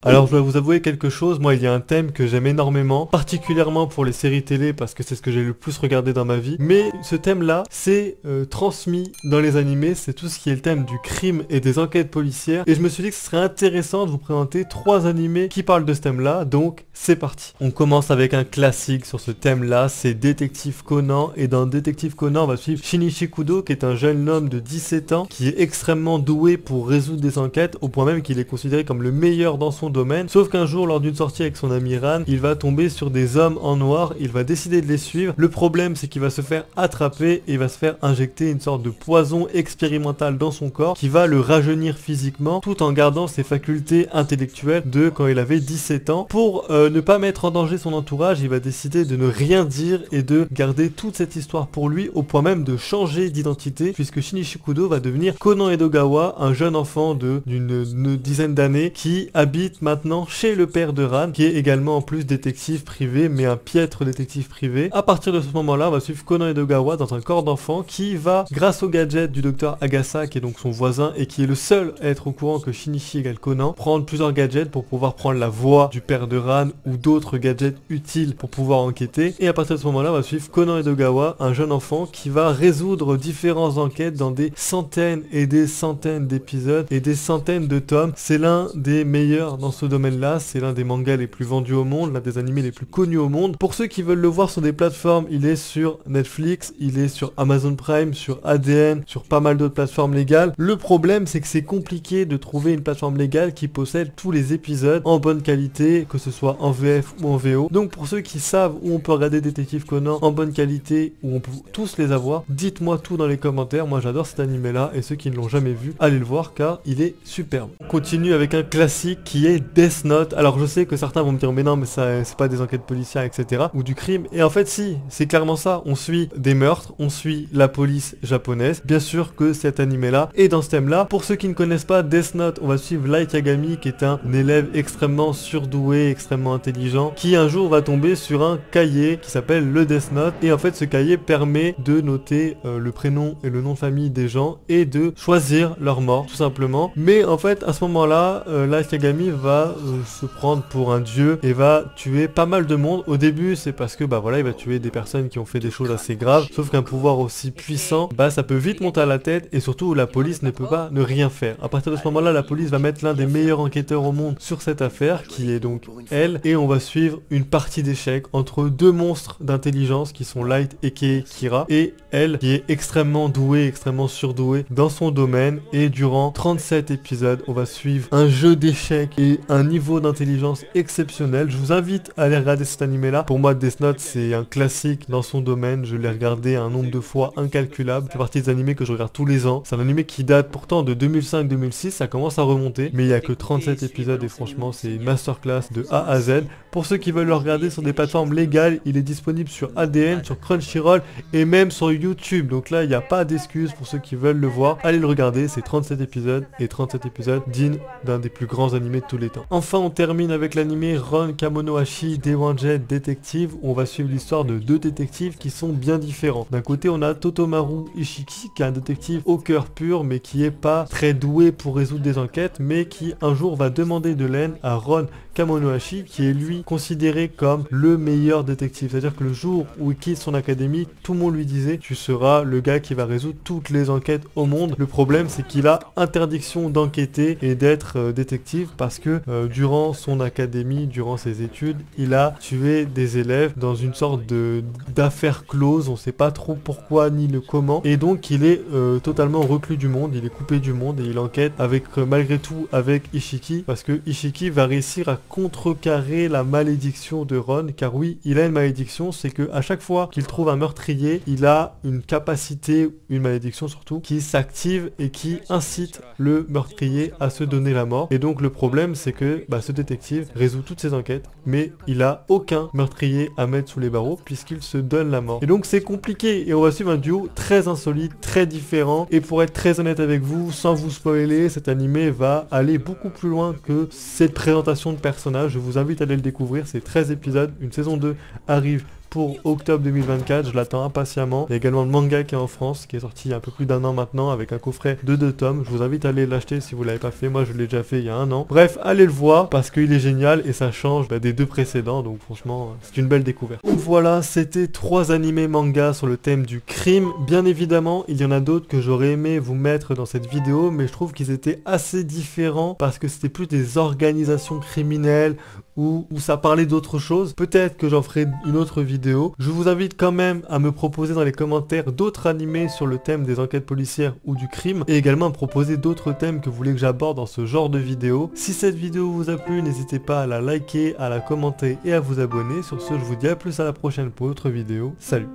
Alors je dois vous avouer quelque chose, moi il y a un thème que j'aime énormément, particulièrement pour les séries télé parce que c'est ce que j'ai le plus regardé dans ma vie, mais ce thème là c'est transmis dans les animés, c'est tout ce qui est le thème du crime et des enquêtes policières, et je me suis dit que ce serait intéressant de vous présenter 3 animés qui parlent de ce thème là, donc c'est parti. On commence avec un classique sur ce thème là, c'est Détective Conan, et dans Détective Conan on va suivre Shinichi Kudo qui est un jeune homme de 17 ans qui est extrêmement doué pour résoudre des enquêtes, au point même qu'il est considéré comme le meilleur dans son domaine, sauf qu'un jour lors d'une sortie avec son ami Ran, il va tomber sur des hommes en noir, il va décider de les suivre. Le problème c'est qu'il va se faire attraper et il va se faire injecter une sorte de poison expérimental dans son corps qui va le rajeunir physiquement tout en gardant ses facultés intellectuelles de quand il avait 17 ans. Pour ne pas mettre en danger son entourage, il va décider de ne rien dire et de garder toute cette histoire pour lui, au point même de changer d'identité, puisque Shinichi Kudo va devenir Conan Edogawa, un jeune enfant d'une dizaine d'années qui habite maintenant chez le père de Ran, qui est également en plus détective privé, mais un piètre détective privé. À partir de ce moment-là, on va suivre Conan Edogawa dans un corps d'enfant qui va, grâce au gadget du docteur Agasa, qui est donc son voisin et qui est le seul à être au courant que Shinichi égale Conan, prendre plusieurs gadgets pour pouvoir prendre la voix du père de Ran ou d'autres gadgets utiles pour pouvoir enquêter. Et à partir de ce moment-là, on va suivre Conan Edogawa, un jeune enfant qui va résoudre différentes enquêtes dans des centaines et des centaines d'épisodes et des centaines de tomes. C'est l'un des meilleurs dans ce domaine-là, c'est l'un des mangas les plus vendus au monde, l'un des animés les plus connus au monde. Pour ceux qui veulent le voir sur des plateformes, il est sur Netflix, il est sur Amazon Prime, sur ADN, sur pas mal d'autres plateformes légales. Le problème, c'est que c'est compliqué de trouver une plateforme légale qui possède tous les épisodes en bonne qualité, que ce soit en VF ou en VO. Donc pour ceux qui savent où on peut regarder Détective Conan en bonne qualité, où on peut tous les avoir, dites-moi tout dans les commentaires. Moi j'adore cet animé-là, et ceux qui ne l'ont jamais vu, allez le voir car il est superbe. On continue avec un classique qui est Death Note. Alors je sais que certains vont me dire mais non, mais ça c'est pas des enquêtes policières, etc. ou du crime, et en fait si, c'est clairement ça. On suit des meurtres, on suit la police japonaise. Bien sûr que cet animé là est dans ce thème là. Pour ceux qui ne connaissent pas Death Note, on va suivre Light Yagami, qui est un élève extrêmement surdoué, extrêmement intelligent, qui un jour va tomber sur un cahier qui s'appelle le Death Note, et en fait ce cahier permet de noter le prénom et le nom de famille des gens et de choisir leur mort tout simplement. Mais en fait à ce moment là, Light Yagami va se prendre pour un dieu et va tuer pas mal de monde. Au début c'est parce que bah voilà, il va tuer des personnes qui ont fait des choses assez graves, sauf qu'un pouvoir aussi puissant, bah ça peut vite monter à la tête, et surtout la police ne peut pas ne rien faire. À partir de ce moment là, la police va mettre l'un des meilleurs enquêteurs au monde sur cette affaire, qui est donc elle, et on va suivre une partie d'échecs entre deux monstres d'intelligence qui sont Light et Kira, et elle qui est extrêmement douée, extrêmement surdouée dans son domaine. Et durant 37 épisodes, on va suivre un jeu d'échecs et un niveau d'intelligence exceptionnel. Je vous invite à aller regarder cet animé là. Pour moi Death Note c'est un classique dans son domaine, je l'ai regardé un nombre de fois incalculable. C'est partie des animés que je regarde tous les ans. C'est un animé qui date pourtant de 2005-2006, ça commence à remonter, mais il y a que 37 épisodes et franchement c'est une masterclass de A à Z. Pour ceux qui veulent le regarder sur des plateformes légales, il est disponible sur ADN, sur Crunchyroll et même sur YouTube. Donc là il n'y a pas d'excuse pour ceux qui veulent le voir. Allez le regarder, c'est 37 épisodes et 37 épisodes dignes d'un des plus grands animés de tous les temps. Enfin on termine avec l'animé Ron Kamonohashi Dewanjet Detective, où on va suivre l'histoire de deux détectives qui sont bien différents. D'un côté on a Totomaru Ishiki, qui est un détective au cœur pur mais qui est pas très doué pour résoudre des enquêtes, mais qui un jour va demander de l'aide à Ron Kamonohashi, qui est lui considéré comme le meilleur détective. C'est-à-dire que le jour où il quitte son académie, tout le monde lui disait tu seras le gars qui va résoudre toutes les enquêtes au monde. Le problème c'est qu'il a interdiction d'enquêter et d'être détective parce que durant son académie, durant ses études, il a tué des élèves dans une sorte d'affaire close, on sait pas trop pourquoi ni le comment, et donc il est totalement reclus du monde, il est coupé du monde, et il enquête avec malgré tout avec Ishiki, parce que Ishiki va réussir à contrecarrer la malédiction de Ron, car oui, il a une malédiction, c'est que à chaque fois qu'il trouve un meurtrier, il a une capacité, une malédiction surtout, qui s'active et qui incite le meurtrier à se donner la mort. Et donc le problème c'est que ce détective résout toutes ses enquêtes, mais il a aucun meurtrier à mettre sous les barreaux puisqu'il se donne la mort. Et donc c'est compliqué, et on va suivre un duo très insolite, très différent, et pour être très honnête avec vous, sans vous spoiler, cet animé va aller beaucoup plus loin que cette présentation de personnages. Je vous invite à aller le découvrir, c'est 13 épisodes, une saison 2 arrive pour octobre 2024, je l'attends impatiemment. Il y a également le manga qui est en France, qui est sorti il y a un peu plus d'1 an maintenant, avec un coffret de 2 tomes. Je vous invite à aller l'acheter si vous l'avez pas fait, moi je l'ai déjà fait il y a 1 an. Bref, allez le voir, parce qu'il est génial et ça change des 2 précédents, donc franchement, c'est une belle découverte. Voilà, c'était 3 animés manga sur le thème du crime. Bien évidemment, il y en a d'autres que j'aurais aimé vous mettre dans cette vidéo, mais je trouve qu'ils étaient assez différents, parce que c'était plus des organisations criminelles, où ça parlait d'autres choses. Peut-être que j'en ferai une autre vidéo. Je vous invite quand même à me proposer dans les commentaires d'autres animés sur le thème des enquêtes policières ou du crime, et également à me proposer d'autres thèmes que vous voulez que j'aborde dans ce genre de vidéo. Si cette vidéo vous a plu, n'hésitez pas à la liker, à la commenter et à vous abonner. Sur ce, je vous dis à plus à la prochaine pour d'autres vidéos. Salut!